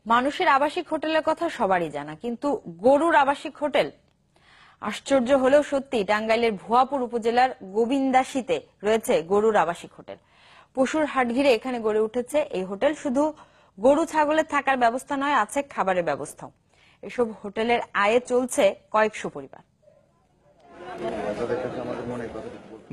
মানুষের আবাসিক হোটেলের কথা সবারই জানা, কিন্তু গরুর আবাসিক হোটেল? আশ্চর্য হলেও সত্যি, টাঙ্গাইলের ভুয়াপুর উপজেলার গোবিন্দাসীতে রয়েছে গরুর আবাসিক হোটেল। পশুর হাট ঘিরে এখানে গড়ে উঠেছে এই হোটেল। শুধু গরু ছাগলের থাকার ব্যবস্থা নয়, আছে খাবারের ব্যবস্থাও। এসব হোটেলের আয়ে চলছে কয়েকশো পরিবার।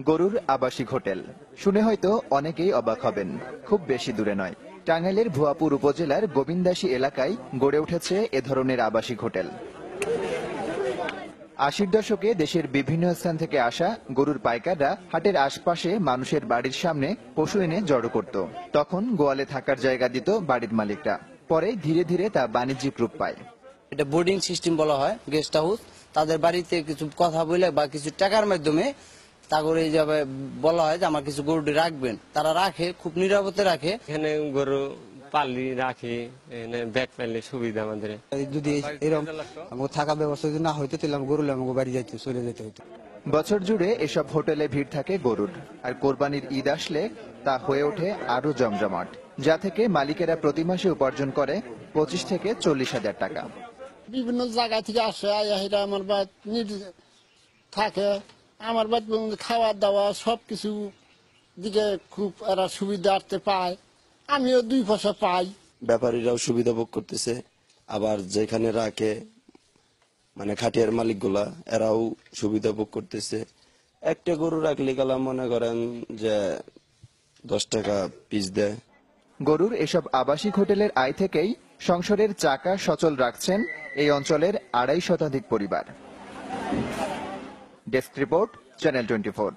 গরুর আবাসিক হোটেল শুনে হয়তো অনেকেই অবাক হবেন। খুব বেশি দূরে নয়, টাঙ্গাইলের ভুয়াপুর উপজেলার গোবিন্দাসী এলাকায় গড়ে উঠেছে এ ধরনের আবাসিক হোটেল। ৮০ দশকে দেশের বিভিন্ন স্থান থেকে আসা গরুর পাইকাররা হাটের আশপাশে মানুষের বাড়ির সামনে পশু এনে জড়ো করত। তখন গোয়ালে থাকার জায়গা দিত বাড়ির মালিকরা। পরে ধীরে ধীরে তা বাণিজ্যিক রূপ পায়। এটা বোর্ডিং সিস্টেম বলা হয়, গেস্ট হাউস। তাদের বাড়িতে কিছু কথা বলে বা কিছু টাকার মাধ্যমে তা করে যাবে বলা হয় যে আমার কিছু গরু রাখবেন, তারা রাখে, খুব নিরাপদে রাখে। এখানে গরু পালি রাখি, ব্যাগ পাইলে সুবিধা আমাদের। যদি এরকম আমাকে থাকা ব্যবস্থা যদি না হইতো তাহলে গরু আমাকে বাড়ি যাইতে চলে যেতে হইতো। বছর জুড়ে এসব হোটেলে ভিড় থাকে গরুর, আর কোরবানির ঈদ আসলে তা হয়ে ওঠে আরো জমজমাট, যা থেকে মালিকেরা প্রতি মাসে উপার্জন করে 25 থেকে 40 হাজার টাকা। বিভিন্ন জায়গা থেকে আসে, আমার বাদ থাকে, আমার বাদ খাওয়া দাওয়া সবকিছু দিকে খুব এরা সুবিধা আসতে পায়, আমিও 2 পয়সা পাই। ব্যাপারীরাও সুবিধা ভোগ করতেছে, আবার যেখানে রাখে মানে খাটিয়ার মালিকগুলা এরাও সুবিধা ভোগ করতেছে। একটা গরু রাখলে গেলা মনে করেন যে 10 টাকা পিস দেয়। গরুর এসব আবাসিক হোটেলের আয় থেকেই সংসারের চাকা সচল রাখছেন এই অঞ্চলের 250 শতাধিক পরিবার। Desk report, channel 24।